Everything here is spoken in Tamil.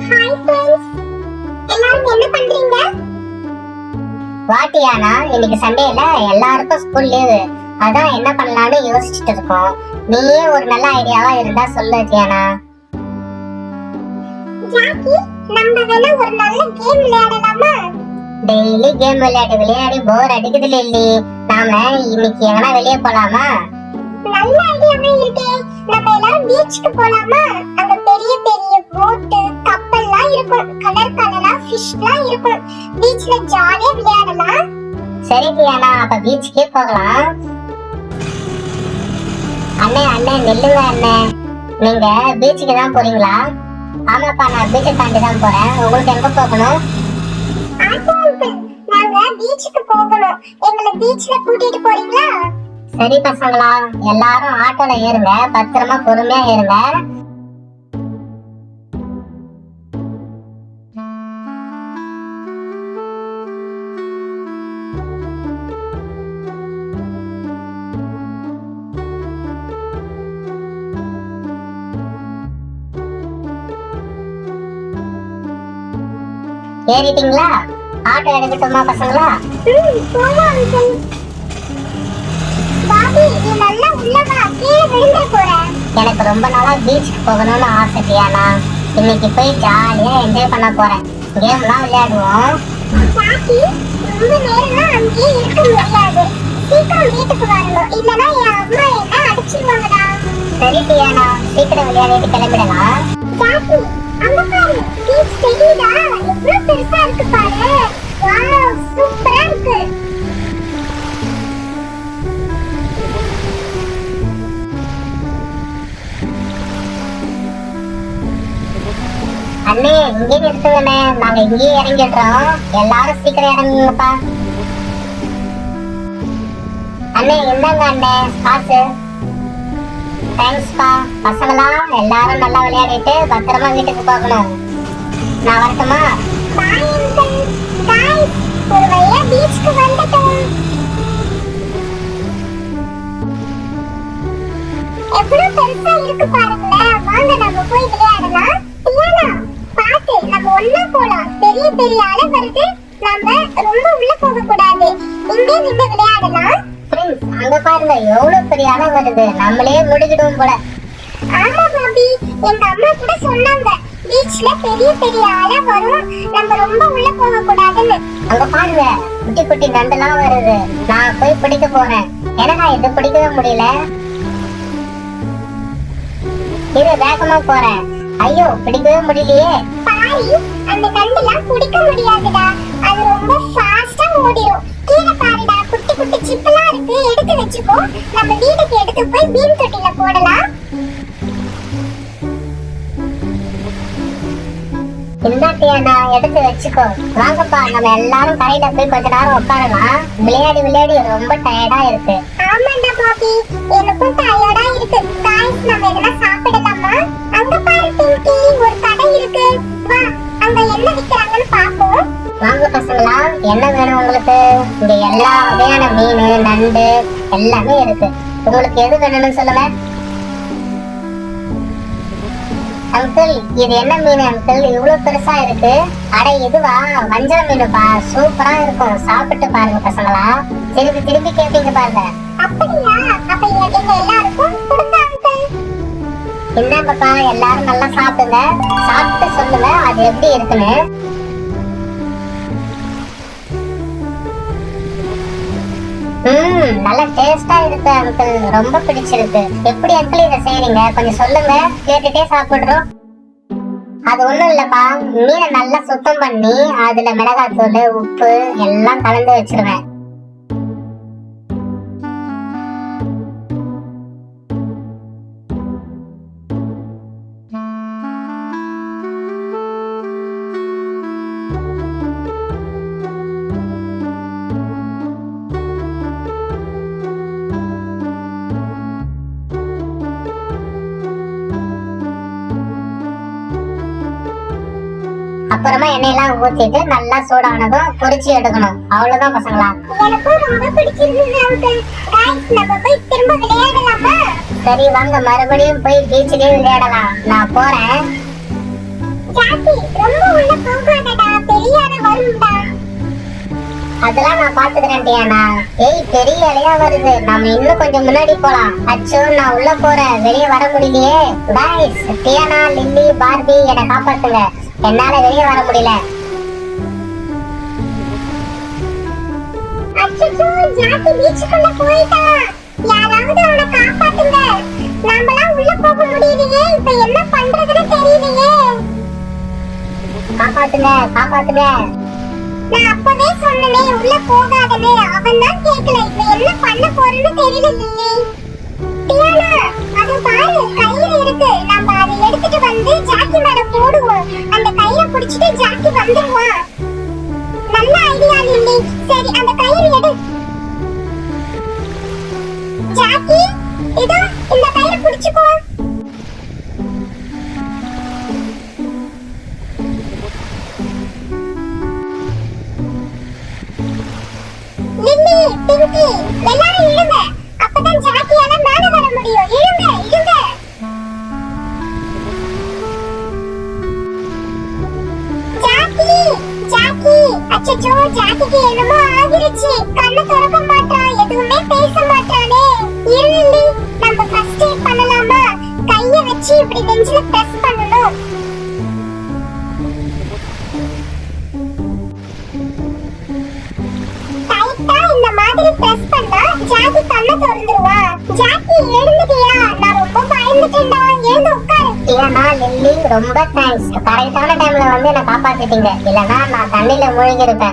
ஹாய் फ्रेंड्स, எல்லாரும் என்ன பண்றீங்க? வாட்டியானா இன்னைக்கு சண்டேல எல்லாருக்கும் ஸ்கூல் லீவு. அதான் என்ன பண்ணலாம்னு யோசிச்சுட்டு இருக்கோம். நீயே ஒரு நல்ல ஐடியாவா இருந்தா சொல்லு தியானா. ஜாக்கி, நம்ம வேணா ஒரு நல்ல கேம் விளையாடலாமா? டெய்லி கேம் விளையாடி போர் அடிக்குது லில்லி. நாம இன்னைக்கு எங்கனா வெளியே போலாமா? நல்ல ஐடியாவே இருக்கே. நம்ம எல்லாரும் பீச்சுக்கு போலாமா? அங்க பெரிய பெரிய போட், கப்பல்லாம் இருக்கும். கலர் கலரா ஃபிஷ்லாம் இருக்கும். பீச்ல ஜாலியா விளையாடலாம். சரி தியானா, அப்ப பீச்சுக்கே போகலாம். அண்ணே நில்லுங்க அண்ணே. நீங்க பீச்சுக்கு தான் போறீங்களா? ஆமாப்பா, நான் பீச்சை தாண்டி தான் போறேன். உங்களுக்கு எங்க போகணும்? ஆட்டோ அங்கிள், நாங்க பீச்சுக்கு போகணும். எங்களை பீச்ல கூட்டிட்டு போறீங்களா? சரி பசங்களா, எல்லாரும் ஆட்டோல ஏறுங்க. பத்திரமா பொறுமையா ஏறுங்க. ஏறிட்டீங்களா? ஆட்டோ எடுக்கட்டுமா பசங்களா? போலாம் அங்கிள். பாபி, நீ நல்லா உள்ள வா. கீழே விழுந்துற போற. எனக்கு ரொம்ப நாளா பீச்சுக்கு போகணும்னு ஆசை தியானா. இன்னைக்கு போய் ஜாலியா என்ஜாய் பண்ண போறேன். கேம்லாம் விளையாடுவோம். ஜாக்கி, ரொம்ப நேரம்லாம் அங்கேயே இருக்க முடியாது. சீக்கிரம் வீட்டுக்கு வரணும். இல்லனா என் அம்மா என்ன அடிச்சிருவாங்கடா. சரி தியானா, சீக்கிரம் விளையாடிட்டு கிளம்பிடலாம். ஜாக்கி, அங்க பாரு. பீச் தெரியுதா? எவ்வளவு பெருசா இருக்கு பாரு. வாவ், சூப்பரா இருக்கு. அண்ணே, இங்கே நிறுத்துங்கண்ணே. நாங்க இங்கேயே இறங்கிடுறோம். எல்லாரும் சீக்கிரம் இறங்குங்கப்பா. அண்ணே இந்தாங்க அண்ணே காசு. தேங்க்ஸ்ப்பா. பசங்களா எல்லாரும் நல்லா விளையாடிட்டு பத்திரமா வீட்டுக்கு போகணும். நான் வரட்டுமா? Bye uncle. गाइस, ஒரு வழியா பீச்சுக்கு வந்துட்டோம். எவ்வளவு பெருசா இருக்கு பாருங்களேன். வாங்க நம்ம போய் விளையாடலாம். டியானா, பாத்து, நம்ம ஒண்ணா போலாம். பெரிய பெரிய அலை வருது. நம்ம ரொம்ப உள்ள போக கூடாது. இங்கே நின்று விளையாடலாம். ஃப்ரெண்ட்ஸ், அங்க பாருங்க, எவ்வளவு பெரிய அலை வருது. நம்மளே முழுகிடுவோம் போல. ஆமா பாபி, எங்க அம்மா கூட சொன்னாங்க பீச்ல பெரிய பெரிய அலை வரும். நம்ம ரொம்ப உள்ள போக கூடாதுன்னு. அங்க பாருங்க, குட்டி குட்டி நண்டெல்லாம் வருது. நான் போய் பிடிக்க போறேன். எனக்கு இது பிடிக்கவே முடியல. இது வேகமா போறேன். ஐயோ, பிடிக்கவே முடியலையே. பாய், அந்த நண்டெல்லாம் பிடிக்க முடியாதுடா. அது ரொம்ப ஃபாஸ்டா ஓடிரும். கீழே பாருடா, குட்டி குட்டி சிப்பெல்லாம் இருக்கு. எடுத்து வச்சுக்கோ. நம்ம வீட்டுக்கு எடுத்து போய் மீன் தொட்டில போடலாம். இந்த தியானா, எடுத்து வச்சுக்கோ. வாங்கப்பா, நம்ம எல்லாரும் கரையில போய் கொஞ்ச நேரம் உட்காரலாம். விளையாடி ரொம்ப டயர்டா இருக்கு. ஆமாண்டா பாபி, எனக்கும் டயர்டா இருக்கு. गाइस, நம்ம எதனா சாப்பிடலாமா? அங்க பாரு பிங்கி, ஒரு கடை இருக்கு. வா, அங்க என்ன விக்கிறாங்கன்னு பாப்போம். வாங்க பசங்களா, என்ன வேணும் உங்களுக்கு? இங்க எல்லா வகையான மீன், நண்டு எல்லாமே இருக்கு. உங்களுக்கு எது வேணும்னு சொல்லுங்க. அங்கிள், இது என்ன மீன் அங்கிள்? இவ்வளவு பெருசா இருக்கு. அட இதுவா? வஞ்சர மீனுப்பா. சூப்பரா இருக்கும். சாப்பிட்டு பாருங்க பசங்களா. திருப்பி கேட்பீங்க பாருங்க. அப்படியா? அப்ப எங்க எல்லாருக்கும் கொடுங்க அங்கிள். இந்தாங்கப்பா, எல்லாரும் நல்லா சாப்பிடுங்க. சாப்பிட்டு சொல்லுங்க அது எப்படி இருக்குன்னு. நல்ல டேஸ்டா இருக்கு அங்கிள். ரொம்ப பிடிச்சிருக்கு. எப்படி அங்கிள் இதை செய்றீங்க? கொஞ்சம் சொல்லுங்க, கேட்டுட்டே சாப்பிடுறோம். அது ஒண்ணும் இல்லப்பா, மீனை நல்லா சுத்தம் பண்ணி அதுல மிளகாத்தூள், உப்பு எல்லாம் கலந்து வச்சிருவேன். அப்புறமா எண்ணெயெல்லாம் ஊத்திட்டு நல்லா சூடானதும் பொரிச்சு எடுக்கணும். அவ்வளவுதான் பசங்களா. எனக்கும் ரொம்ப பிடிச்சிருந்தது அங்கிள். गाइस, நம்ம போய் திரும்ப விளையாடலாமா? சரி வாங்க, மறுபடியும் போய் பீச்சிலே விளையாடலாம். நான் போறேன். ஜாக்கி ரொம்ப உள்ள போகாதடா, பெரிய அலை வரும்டா. அதெல்லாம் நான் பாத்துக்கிறேன் டியானா. ஏய் பெரிய அலையா வருது, நாம இன்னும் கொஞ்சம் முன்னாடி போலாம். அச்சோ நான் உள்ள போறேன், வெளியே வர முடியலையே. गाइस டியானா, லில்லி, பார்பி என்னை காப்பாத்துங்க, என்னால வெளியே வர முடியல. அச்சச்சோ, ஜாக்கி பீச்சுக்குள்ள போயிட்டான். யாராவது அவனை காப்பாத்துங்க. நாமெல்லாம் உள்ள போக முடியலையே, இப்ப என்ன பண்றதுன்னு தெரியலையே. காப்பாத்துங்க காப்பாத்துங்க. நான் அப்பவே சொன்னனே உள்ள போகாதன்னு, அவன் தான் கேட்கல. இப்ப என்ன பண்ண போறேன்னு தெரியல லில்லி. டியானா, அது பாரு கயிறு இருக்கு, நம்ம அதை எடுத்துட்டு வந்து ஜாக்கி மேல போடுவோம். அந்த கயிறை பிடிச்சிட்டு ஜாக்கி வந்துருவான். நல்ல ஐடியா லில்லி. சரி அந்த கயிறு எடு. ஜாக்கி, இதோ இந்த கயிறை பிடிச்சுக்கோ. லில்லி, பிங்கி, எல்லாரும் இழுங்க. அப்பதான் ஜாக்கியால மேல வர முடியும். இழுங்க இழுங்க. ஜாக்கி ஜாக்கி, அச்சச்சோ ஜாக்கிக்கு என்னமோ ஆகிருச்சு. கண்ணை திறக்க மாட்டான், எதுவுமே பேச மாட்டானே. இருளி, நம்ம ஃபர்ஸ்ட் எய்ட் பண்ணலாமா? கைய வச்சு இப்படி நெஞ்சில பிரஸ் பண்ணணும். டைட்டா இந்த மாதிரி பிரஸ் பண்ணா ஜாக்கி கண்ணை திறந்துருவான். ஜாக்கி எழுந்துட்டியா? நான் ரொம்ப பயந்துட்டேன்டா. எழுந்து உட்காரு. டியானா, லில்லி ரொம்ப தேங்க்ஸ். கரெக்டான டைம்ல வந்து என்னை காப்பாத்திட்டீங்க, இல்லைன்னா நான் தண்ணியில மூழ்கி இருப்பேன்.